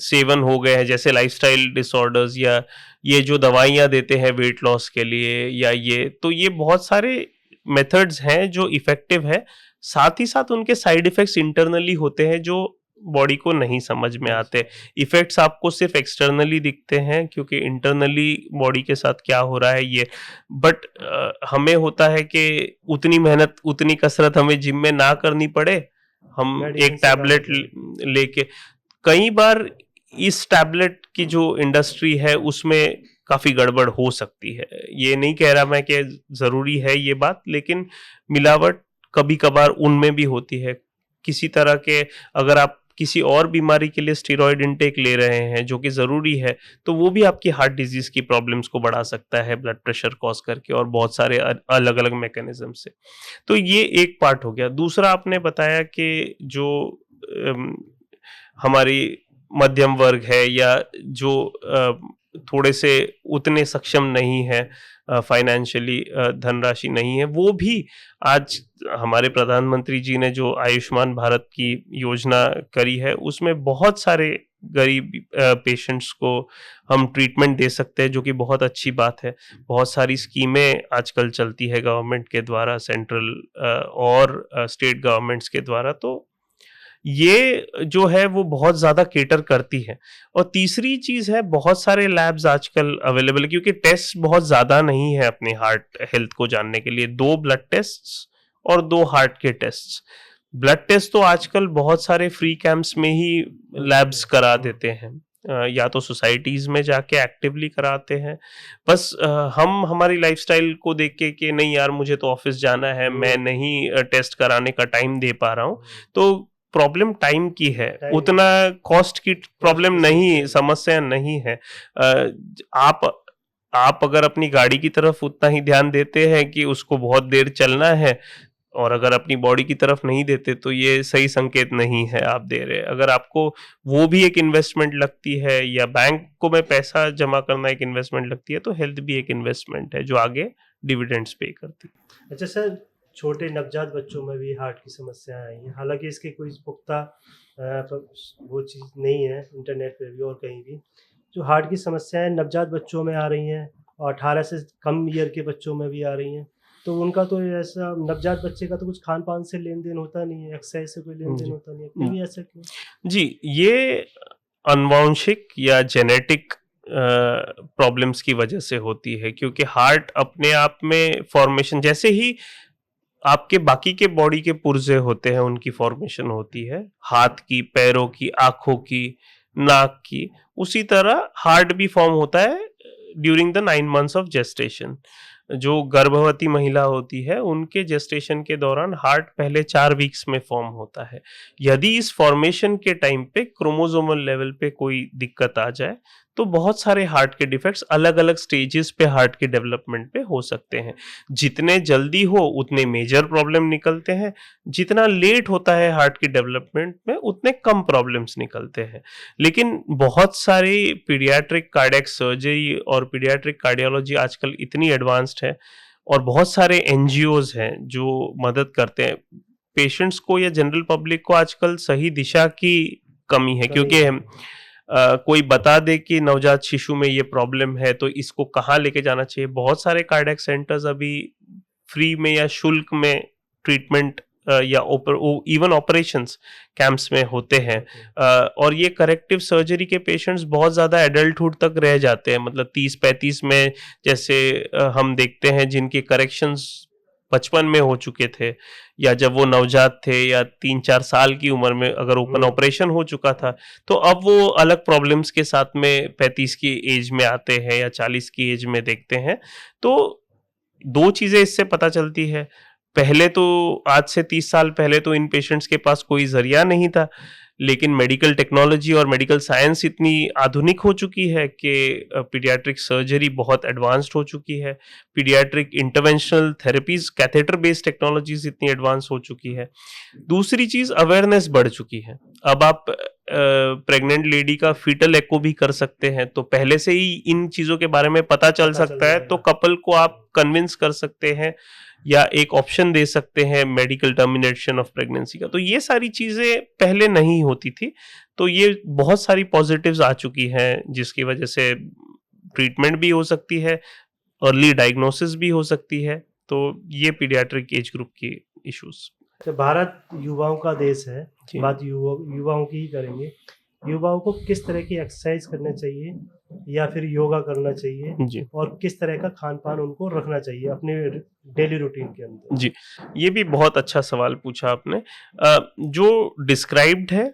सेवन हो गए हैं, जैसे लाइफस्टाइल डिसऑर्डर्स या ये जो दवाइयाँ देते हैं वेट लॉस के लिए, या तो ये बहुत सारे मेथड्स हैं जो इफेक्टिव है। साथ ही साथ उनके साइड इफेक्ट्स इंटरनली होते हैं जो बॉडी को नहीं समझ में आते। इफेक्ट्स आपको सिर्फ एक्सटर्नली दिखते हैं क्योंकि इंटरनली बॉडी के साथ क्या हो रहा है ये। बट हमें होता है कि उतनी मेहनत, उतनी कसरत हमें जिम में ना करनी पड़े, हम एक टैबलेट लेके। कई बार इस टैबलेट की जो इंडस्ट्री है उसमें काफी गड़बड़ हो सकती है। ये नहीं कह रहा मैं कि जरूरी है ये बात, लेकिन मिलावट कभी कभार उनमें भी होती है। किसी तरह के, अगर आप किसी और बीमारी के लिए स्टेरॉइड इनटेक ले रहे हैं जो कि जरूरी है, तो वो भी आपकी हार्ट डिजीज की प्रॉब्लम्स को बढ़ा सकता है, ब्लड प्रेशर कॉज करके, और बहुत सारे अलग अलग मैकेनिज्म से। तो ये एक पार्ट हो गया। दूसरा, आपने बताया कि जो हमारी मध्यम वर्ग है या जो थोड़े से उतने सक्षम नहीं है, फाइनेंशियली धनराशि नहीं है, वो भी आज हमारे प्रधानमंत्री जी ने जो आयुष्मान भारत की योजना करी है, उसमें बहुत सारे गरीब पेशेंट्स को हम ट्रीटमेंट दे सकते हैं, जो कि बहुत अच्छी बात है। बहुत सारी स्कीमें आजकल चलती है गवर्नमेंट के द्वारा, सेंट्रल और स्टेट गवर्नमेंट्स के द्वारा। तो ये जो है वो बहुत ज्यादा केटर करती है। और तीसरी चीज है, बहुत सारे लैब्स आजकल अवेलेबल है, क्योंकि टेस्ट बहुत ज्यादा नहीं है अपने हार्ट हेल्थ को जानने के लिए। 2 ब्लड टेस्ट और 2 हार्ट के टेस्ट। ब्लड टेस्ट तो आजकल बहुत सारे फ्री कैंप्स में ही लैब्स करा देते हैं, या तो सोसाइटीज में जाके एक्टिवली कराते हैं। बस हम हमारी लाइफस्टाइल को देख के कि नहीं यार मुझे तो ऑफिस जाना है, मैं नहीं टेस्ट कराने का टाइम दे पा रहा हूँ, तो प्रॉब्लम टाइम की है, उतना कॉस्ट की प्रॉब्लम नहीं, समस्या नहीं है। आप अगर अपनी गाड़ी की तरफ उतना ही ध्यान देते हैं कि उसको बहुत देर चलना है, और अगर अपनी बॉडी की तरफ नहीं देते तो ये सही संकेत नहीं है आप दे रहे। अगर आपको वो भी एक इन्वेस्टमेंट लगती है या बैंक को में पैसा जमा करना एक इन्वेस्टमेंट लगती है, तो हेल्थ भी एक इन्वेस्टमेंट है जो आगे डिविडेंड्स पे करती है। अच्छा सर, छोटे नवजात बच्चों में भी हार्ट की समस्याएं आई हैं, हालांकि इसकी कोई पुख्ता वो चीज़ नहीं है इंटरनेट पे भी और कहीं भी। जो हार्ट की समस्याएं नवजात बच्चों में आ रही हैं और 18 से कम ईयर के बच्चों में भी आ रही हैं, तो उनका तो ऐसा नवजात बच्चे का तो कुछ खान पान से लेन देन होता नहीं है, एक्सरसाइज से कोई लेन देन जी। होता नहीं है, फिर भी ऐसा क्यों? जी, ये अनुवांशिक या जेनेटिक प्रॉब्लम्स की वजह से होती है, क्योंकि हार्ट अपने आप में फॉर्मेशन जैसे ही आपके बाकी के बॉडी के पुर्जे होते हैं उनकी फॉर्मेशन होती है, हाथ की, पैरों की, आंखों की, नाक की, उसी तरह हार्ट भी फॉर्म होता है during the 9 months of gestation. जो गर्भवती महिला होती है उनके जेस्टेशन के दौरान हार्ट पहले 4 वीक्स में फॉर्म होता है। यदि इस फॉर्मेशन के टाइम पे क्रोमोसोमल लेवल पे कोई दिक्कत आ जाए तो बहुत सारे हार्ट के डिफेक्ट्स अलग अलग स्टेजेस पे हार्ट के डेवलपमेंट पे हो सकते हैं। जितने जल्दी हो उतने मेजर प्रॉब्लम निकलते हैं, जितना लेट होता है हार्ट की डेवलपमेंट में उतने कम प्रॉब्लम्स निकलते हैं। लेकिन बहुत सारी पीडियाट्रिक कार्डियक सर्जरी और पीडियाट्रिक कार्डियोलॉजी आजकल इतनी एडवांस्ड है और बहुत सारे एनजीओज हैं जो मदद करते हैं पेशेंट्स को या जनरल पब्लिक को। आजकल सही दिशा की कमी है, क्योंकि कोई बता दे कि नवजात शिशु में ये प्रॉब्लम है तो इसको कहाँ लेके जाना चाहिए। बहुत सारे कार्डियक सेंटर्स अभी फ्री में या शुल्क में ट्रीटमेंट या इवन ऑपरेशंस कैंप्स में होते हैं। और ये करेक्टिव सर्जरी के पेशेंट्स बहुत ज़्यादा एडल्टहुड तक रह जाते हैं, मतलब 30-35 में जैसे हम देखते हैं जिनके करेक्शंस 55 में हो चुके थे, या जब वो नवजात थे, या 3-4 साल की उम्र में अगर ओपन ऑपरेशन हो चुका था, तो अब वो अलग प्रॉब्लम्स के साथ में 35 की एज में आते हैं या 40 की एज में देखते हैं। तो 2 चीज़ें इससे पता चलती है। पहले तो आज से 30 साल पहले तो इन पेशेंट्स के पास कोई ज़रिया नहीं था, लेकिन मेडिकल टेक्नोलॉजी और मेडिकल साइंस इतनी आधुनिक हो चुकी है कि पीडियाट्रिक सर्जरी बहुत एडवांस्ड हो चुकी है। Paediatric interventional therapies, catheter based technologies इतनी एडवांस हो चुकी है। दूसरी चीज़, अवेयरनेस बढ़ चुकी है। अब आप प्रेग्नेंट लेडी का फीटल एको भी कर सकते हैं, तो पहले से ही इन चीज़ों के बारे में पता चल सकता है, तो कपल को आप कन्विंस कर सकते हैं या एक ऑप्शन दे सकते हैं मेडिकल टर्मिनेशन ऑफ प्रेगनेंसी का। तो ये सारी चीज़ें पहले नहीं होती थी, तो ये बहुत सारी पॉजिटिव्स आ चुकी हैं जिसकी वजह से ट्रीटमेंट भी हो सकती है, अर्ली डायग्नोसिस भी हो सकती है। तो ये पीडियाट्रिक एज ग्रुप की इश्यूज। तो भारत युवाओं का देश है, जी। बात युवाओं की ही करेंगे। युवाओं को किस तरह की एक्सरसाइज करना चाहिए या फिर योगा करना चाहिए, जी और किस तरह का खान पान उनको रखना चाहिए अपने डेली रूटीन के अंदर? जी, ये भी बहुत अच्छा सवाल पूछा आपने। जो डिस्क्राइब्ड है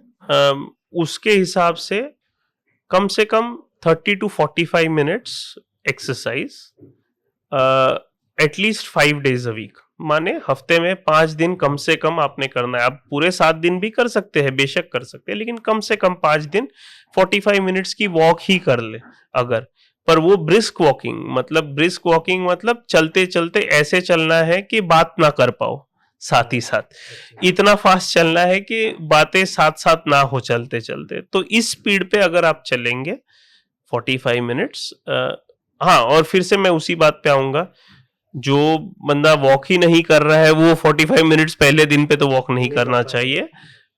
उसके हिसाब से कम 30 to 45 minutes exercise at least 5 days a week, माने हफ्ते में 5 दिन कम से कम आपने करना है। आप पूरे 7 दिन भी कर सकते हैं, बेशक कर सकते हैं, लेकिन कम से कम 5 दिन 45 मिनट्स की वॉक ही कर ले अगर। पर वो ब्रिस्क वॉकिंग मतलब चलते चलते ऐसे चलना है कि बात ना कर पाओ, साथ ही साथ इतना फास्ट चलना है कि बातें साथ साथ ना हो चलते चलते। तो इस स्पीड पे अगर आप चलेंगे 45 मिनट्स, हाँ, और फिर से मैं उसी बात पे आऊंगा, जो बंदा वॉक ही नहीं कर रहा है वो 45 मिनट्स पहले दिन पे तो वॉक नहीं करना चाहिए।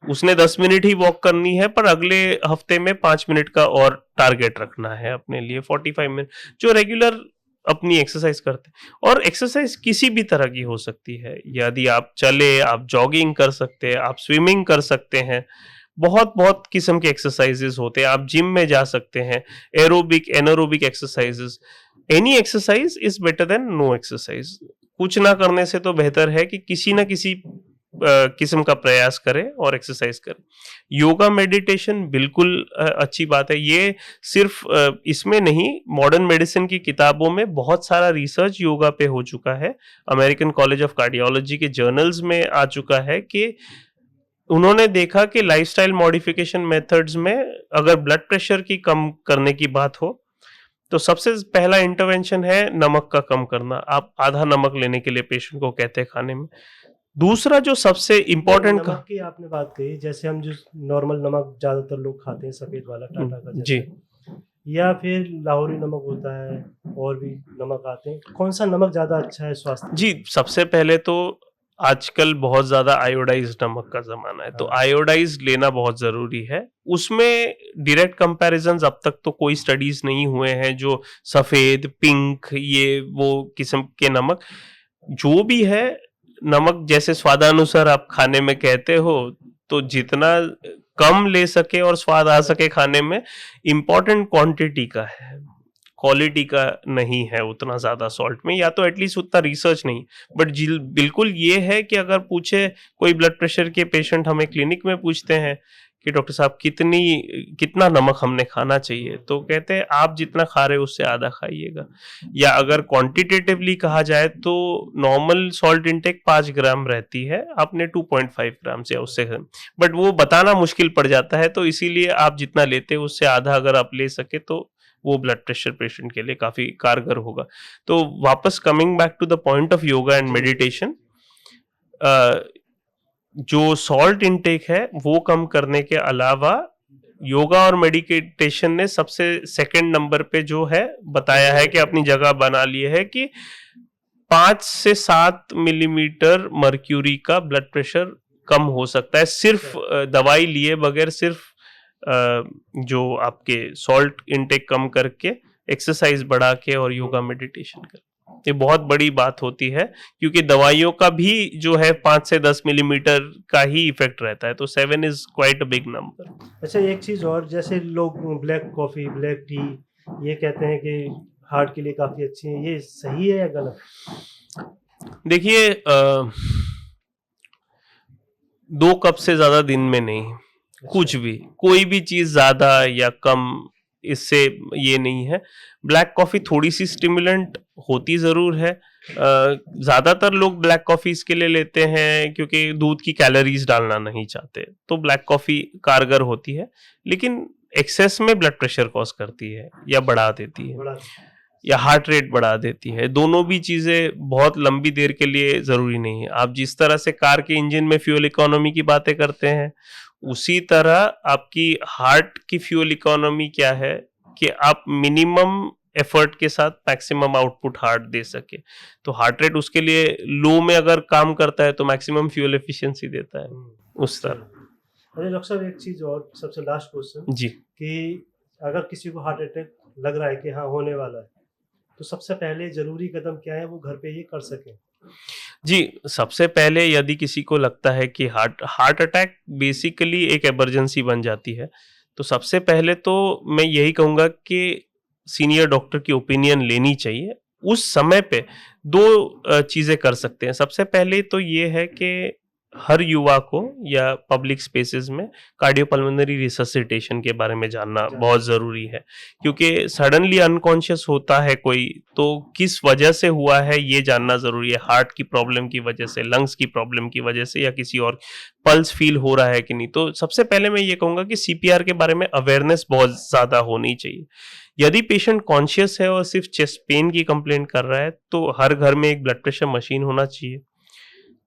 उसने 10 मिनट ही वॉक करनी है, पर अगले हफ्ते में 5 मिनट का और टारगेट रखना है अपने लिए। 45 मिनट जो रेगुलर अपनी एक्सरसाइज करते हैं, और एक्सरसाइज किसी भी तरह की हो सकती है। यदि आप चले, आप जॉगिंग कर सकते हैं, आप स्विमिंग कर सकते हैं, बहुत किस्म के एक्सरसाइजेस होते हैं। आप जिम में जा सकते हैं, aerobic anaerobic exercises. Any exercise is better than no exercise. कुछ ना करने से तो बेहतर है कि किसी ना किसी किस्म का प्रयास करें और एक्सरसाइज करें। योगा मेडिटेशन बिल्कुल अच्छी बात है। ये सिर्फ इसमें नहीं, मॉडर्न मेडिसिन की किताबों में बहुत सारा रिसर्च योगा पे हो चुका है। अमेरिकन कॉलेज ऑफ कार्डियोलॉजी के जर्नल्स में आ चुका है कि उन्होंने देखा कि लाइफस्टाइल मॉडिफिकेशन मेथड्स में अगर ब्लड प्रेशर की कम करने की बात हो तो सबसे पहला इंटरवेंशन है नमक का कम करना। आप आधा नमक लेने के लिए पेशेंट को कहते हैं खाने में। दूसरा जो सबसे इम्पोर्टेंट नमक की आपने बात कही, जैसे हम जो नॉर्मल नमक ज्यादातर लोग खाते हैं, सफेद वाला टाटा का जी जैसे, या फिर लाहौरी नमक होता है, और भी नमक आते हैं, कौन सा नमक ज्यादा अच्छा है स्वास्थ्य? जी, सबसे पहले तो आजकल बहुत ज्यादा आयोडाइज्ड नमक का जमाना है, तो हाँ। आयोडाइज्ड लेना बहुत जरूरी है। उसमें डायरेक्ट कंपैरिजंस अब तक तो कोई स्टडीज नहीं हुए हैं जो सफेद, पिंक, ये वो किस्म के नमक जो भी है, नमक जैसे स्वादानुसार आप खाने में कहते हो, तो जितना कम ले सके और स्वाद आ सके खाने में, इम्पोर्टेंट क्वांटिटी का है, क्वालिटी का नहीं है उतना ज्यादा सॉल्ट में, या तो एटलीस्ट उतना रिसर्च नहीं। बट बिल्कुल ये है कि अगर पूछे कोई ब्लड प्रेशर के पेशेंट, हमें क्लिनिक में पूछते हैं कि डॉक्टर साहब कितना नमक हमने खाना चाहिए, तो कहते हैं आप जितना खा रहे हो उससे आधा खाइएगा। या अगर क्वांटिटेटिवली कहा जाए तो नॉर्मल सॉल्ट इनटेक 5 ग्राम रहती है, आपने 2.5 ग्राम से, उससे, बट वो बताना मुश्किल पड़ जाता है, तो इसीलिए आप जितना लेते हो उससे आधा अगर आप ले सके तो वो ब्लड प्रेशर पेशेंट के लिए काफी कारगर होगा। तो वापस coming back to the point of yoga and meditation, जो सॉल्ट इनटेक है वो कम करने के अलावा योगा और मेडिटेशन ने सबसे सेकंड नंबर पे जो है बताया है कि अपनी जगह बना लिए है कि 5 से 7 मिलीमीटर मर्क्यूरी का ब्लड प्रेशर कम हो सकता है सिर्फ दवाई लिए बगैर, सिर्फ जो आपके सॉल्ट इनटेक कम करके, एक्सरसाइज बढ़ा के और योगा मेडिटेशन कर। ये बहुत बड़ी बात होती है, क्योंकि दवाइयों का भी जो है 5 से 10 मिलीमीटर का ही इफेक्ट रहता है, तो 7 is quite a big number. अच्छा, एक चीज और, जैसे लोग ब्लैक कॉफी, ब्लैक टी, ये कहते हैं कि हार्ट के लिए काफी अच्छी है, ये सही है या गलत? देखिए, 2 कप से ज्यादा दिन में नहीं, कुछ भी, कोई भी चीज ज्यादा या कम, इससे ये नहीं है। ब्लैक कॉफी थोड़ी सी स्टिमुलेंट होती जरूर है, ज्यादातर लोग ब्लैक कॉफी इसके लिए लेते हैं क्योंकि दूध की कैलोरीज डालना नहीं चाहते, तो ब्लैक कॉफी कारगर होती है, लेकिन एक्सेस में ब्लड प्रेशर कॉज करती है या बढ़ा देती है, या हार्ट रेट बढ़ा देती है। दोनों भी चीजें बहुत लंबी देर के लिए जरूरी नहीं है। आप जिस तरह से कार के इंजन में फ्यूल इकोनॉमी की बातें करते हैं, उसी तरह आपकी हार्ट की फ्यूल इकोनॉमी क्या है कि आप मिनिमम एफर्ट के साथ मैक्सिमम आउटपुट हार्ट दे सके। तो हार्ट रेट उसके लिए लो में अगर काम करता है तो मैक्सिमम फ्यूल एफिशिएंसी देता है, उस तरह। अरे डॉक्टर साहब, एक चीज और, सबसे लास्ट क्वेश्चन जी, कि अगर किसी को हार्ट अटैक लग रहा है कि हाँ होने वाला है, तो सबसे पहले जरूरी कदम क्या है वो घर पे ये कर सके? जी, सबसे पहले यदि किसी को लगता है कि हार्ट अटैक बेसिकली एक इमरजेंसी बन जाती है, तो सबसे पहले तो मैं यही कहूँगा कि सीनियर डॉक्टर की ओपिनियन लेनी चाहिए। उस समय पे 2 चीज़ें कर सकते हैं। सबसे पहले तो ये है कि हर युवा को या पब्लिक स्पेसेस में कार्डियोपल्मोनरी रिससिटेशन के बारे में जानना बहुत ज़रूरी है, क्योंकि सडनली अनकॉन्शियस होता है कोई, तो किस वजह से हुआ है ये जानना ज़रूरी है। हार्ट की प्रॉब्लम की वजह से, लंग्स की प्रॉब्लम की वजह से, या किसी और, पल्स फील हो रहा है कि नहीं। तो सबसे पहले मैं ये कहूँगा कि सीपीआर के बारे में अवेयरनेस बहुत ज़्यादा होनी चाहिए। यदि पेशेंट कॉन्शियस है और सिर्फ चेस्ट पेन की कंप्लेंट कर रहा है, तो हर घर में एक ब्लड प्रेशर मशीन होना चाहिए,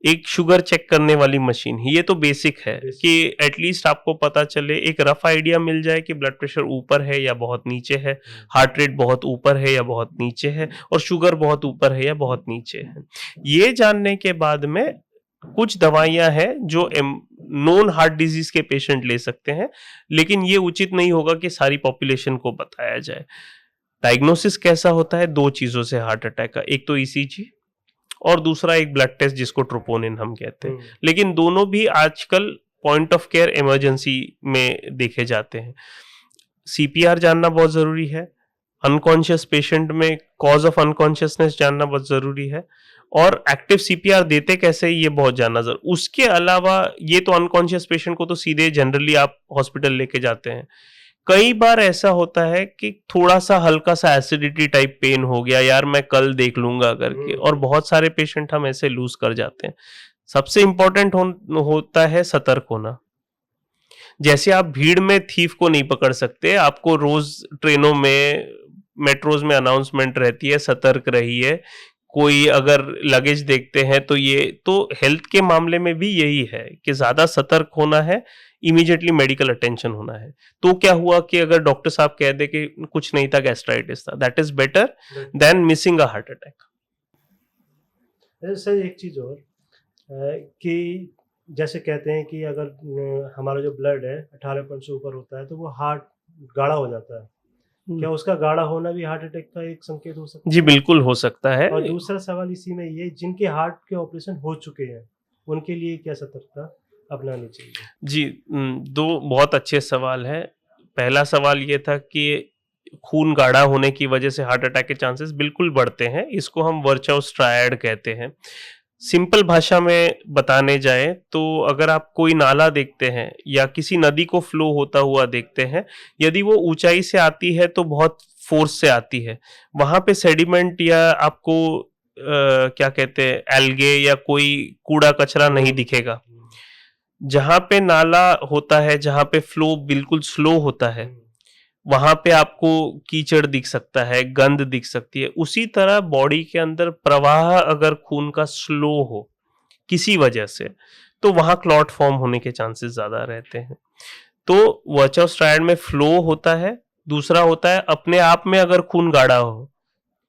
एक शुगर चेक करने वाली मशीन। ये तो बेसिक है कि एटलीस्ट आपको पता चले, एक रफ आइडिया मिल जाए कि ब्लड प्रेशर ऊपर है या बहुत नीचे है, हार्ट रेट बहुत ऊपर है या बहुत नीचे है, और शुगर बहुत ऊपर है या बहुत नीचे है। ये जानने के बाद में कुछ दवाइयां हैं जो नॉन हार्ट डिजीज के पेशेंट ले सकते हैं, लेकिन ये उचित नहीं होगा कि सारी पॉपुलेशन को बताया जाए। डायग्नोसिस कैसा होता है? 2 चीजों से हार्ट अटैक का, एक तो ईसीजी और दूसरा एक ब्लड टेस्ट जिसको ट्रोपोनिन हम कहते हैं। लेकिन दोनों भी आजकल पॉइंट ऑफ केयर इमरजेंसी में देखे जाते हैं। सीपीआर जानना बहुत जरूरी है, अनकॉन्शियस पेशेंट में कॉज ऑफ अनकॉन्शियसनेस जानना बहुत जरूरी है, और एक्टिव सीपीआर देते कैसे ये बहुत जानना जरूरी। उसके अलावा ये तो अनकॉन्शियस पेशेंट को तो सीधे जनरली आप हॉस्पिटल लेके जाते हैं। कई बार ऐसा होता है कि थोड़ा सा हल्का सा एसिडिटी टाइप पेन हो गया, यार मैं कल देख लूंगा करके, और बहुत सारे पेशेंट हम ऐसे लूज कर जाते हैं। सबसे इंपॉर्टेंट होता है सतर्क होना। जैसे आप भीड़ में थीफ को नहीं पकड़ सकते, आपको रोज ट्रेनों में, मेट्रोज में अनाउंसमेंट रहती है, सतर्क रहिए, कोई अगर लगेज देखते हैं तो ये तो हेल्थ के मामले में भी यही है कि ज्यादा सतर्क होना है, इमीडिएटली मेडिकल अटेंशन होना है। तो क्या हुआ कि अगर डॉक्टर साहब कह दे कि कुछ नहीं था, गैस्ट्राइटिस था, that is better then missing a heart attack. Sir एक चीज़ और कि जैसे कहते हैं कि अगर हमारा जो ब्लड है 18 से ऊपर होता है तो वो हार्ट गाढ़ा हो जाता है। क्या उसका गाढ़ा होना भी हार्ट अटैक का एक संकेत हो सकता जी है? बिल्कुल हो सकता है। और दूसरा सवाल इसी में ये, जिनके हार्ट के ऑपरेशन हो चुके हैं उनके लिए क्या सतर्कता अपनानी चाहिए? जी, दो बहुत अच्छे सवाल हैं। पहला सवाल ये था कि खून गाढ़ा होने की वजह से हार्ट अटैक के चांसेस बिल्कुल बढ़ते हैं। इसको हम वर्चॉस ट्रायड कहते हैं। सिंपल भाषा में बताने जाए तो अगर आप कोई नाला देखते हैं या किसी नदी को फ्लो होता हुआ देखते हैं, यदि वो ऊंचाई से आती है तो बहुत फोर्स से आती है। वहां पे सेडिमेंट या आपको क्या कहते हैं, एल्गे या कोई कूड़ा कचरा नहीं दिखेगा। जहां पे नाला होता है, जहां पे फ्लो बिल्कुल स्लो होता है, वहां पे आपको कीचड़ दिख सकता है, गंद दिख सकती है। उसी तरह बॉडी के अंदर प्रवाह अगर खून का स्लो हो किसी वजह से, तो वहां क्लॉट फॉर्म होने के चांसेस ज्यादा रहते हैं। तो वर्चॉस ट्रायड में फ्लो होता है, दूसरा होता है अपने आप में अगर खून गाढ़ा हो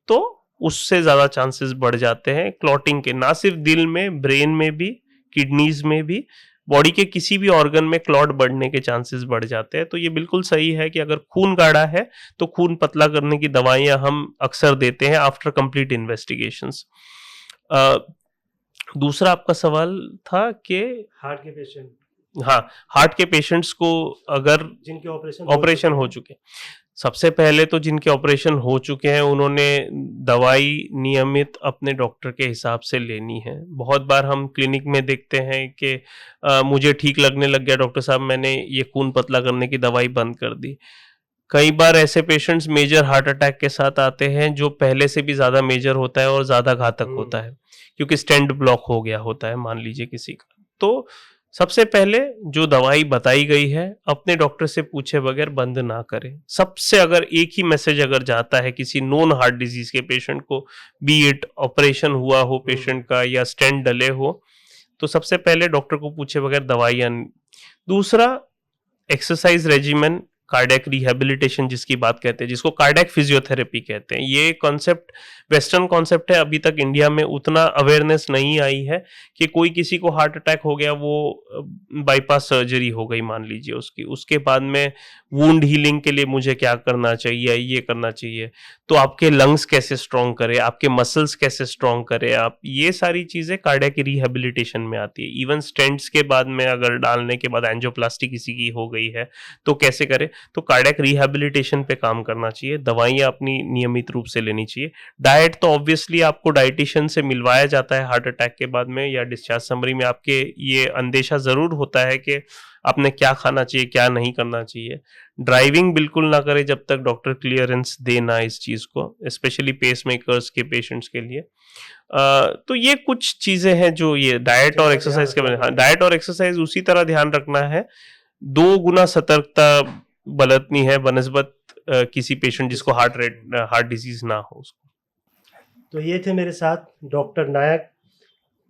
तो उससे ज्यादा चांसेस बढ़ जाते हैं क्लॉटिंग के, ना सिर्फ दिल में, ब्रेन में भी, किडनीज में भी, बॉडी के किसी भी ऑर्गन में क्लॉट बढ़ने के चांसेस बढ़ जाते हैं। तो ये बिल्कुल सही है कि अगर खून गाढ़ा है तो खून पतला करने की दवाइयां हम अक्सर देते हैं आफ्टर कंप्लीट इन्वेस्टिगेशंस। दूसरा आपका सवाल था कि हार्ट के पेशेंट, हाँ, हार्ट के पेशेंट्स को अगर जिनके ऑपरेशन हो चुके, सबसे पहले तो जिनके ऑपरेशन हो चुके हैं उन्होंने दवाई नियमित अपने डॉक्टर के हिसाब से लेनी है। बहुत बार हम क्लिनिक में देखते हैं कि मुझे ठीक लगने लग गया डॉक्टर साहब, मैंने ये खून पतला करने की दवाई बंद कर दी। कई बार ऐसे पेशेंट्स मेजर हार्ट अटैक के साथ आते हैं जो पहले से भी ज़्यादा मेजर होता है और ज़्यादा घातक होता है, क्योंकि स्टेंट ब्लॉक हो गया होता है मान लीजिए किसी का। तो सबसे पहले जो दवाई बताई गई है अपने डॉक्टर से पूछे बगैर बंद ना करें। सबसे अगर एक ही मैसेज अगर जाता है किसी नॉन हार्ट डिजीज के पेशेंट को, बी इट ऑपरेशन हुआ हो पेशेंट का या स्टेंट डले हो, तो सबसे पहले डॉक्टर को पूछे बगैर दवाइयाँ। दूसरा, एक्सरसाइज रेजिमेन, कार्डियक रिहेबिलिटेशन जिसकी बात कहते हैं, जिसको कार्डियक फिजियोथेरेपी कहते हैं, ये कॉन्सेप्ट वेस्टर्न कॉन्सेप्ट है। अभी तक इंडिया में उतना अवेयरनेस नहीं आई है कि कोई किसी को हार्ट अटैक हो गया, वो बाईपास सर्जरी हो गई मान लीजिए उसकी, उसके बाद में वुंड हीलिंग के लिए मुझे क्या करना चाहिए, ये करना चाहिए, तो आपके लंग्स कैसे स्ट्रॉन्ग करे, आपके मसल्स कैसे स्ट्रॉन्ग करे आप, ये सारी चीजें कार्डियक रिहेबिलिटेशन में आती है। इवन स्टेंट्स के बाद में अगर डालने के बाद एंजियोप्लास्टी किसी की हो गई है तो कैसे करे, तो कार्डियक रिहेबिलिटेशन पे काम करना चाहिए, दवाइयाँ अपनी नियमित रूप से लेनी चाहिए। डाइट तो ऑब्वियसली आपको डाइटिशियन से मिलवाया जाता है हार्ट अटैक के बाद में, या डिस्चार्ज समरी में आपके ये अंदेशा जरूर होता है कि आपने क्या खाना चाहिए, क्या नहीं करना चाहिए। ड्राइविंग बिल्कुल ना करें जब तक डॉक्टर क्लियरेंस दे ना इस चीज को, स्पेशली पेस मेकर्स के पेशेंट्स के लिए। तो ये कुछ चीजें हैं जो ये डाइट और एक्सरसाइज के, हाँ, डाइट और एक्सरसाइज उसी तरह ध्यान रखना है, 2 गुना सतर्कता बरतनी है बनस्बत किसी पेशेंट जिसको हार्ट डिजीज ना हो उसको। तो ये थे मेरे साथ डॉक्टर नायक।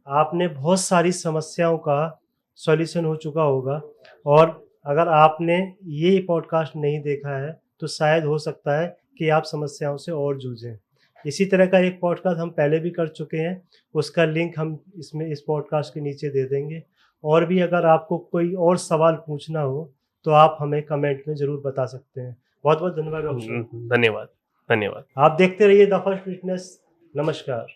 आपने बहुत सारी समस्याओं का सॉल्यूशन हो चुका होगा, और अगर आपने ये पॉडकास्ट नहीं देखा है तो शायद हो सकता है कि आप समस्याओं से और जूझें। इसी तरह का एक पॉडकास्ट हम पहले भी कर चुके हैं, उसका लिंक हम इस पॉडकास्ट के नीचे दे देंगे। और भी अगर आपको कोई और सवाल पूछना हो तो आप हमें कमेंट में ज़रूर बता सकते हैं। बहुत बहुत धन्यवाद डॉक्टर। धन्यवाद, धन्यवाद। आप देखते रहिए द फर्स्ट फिटनेस। नमस्कार।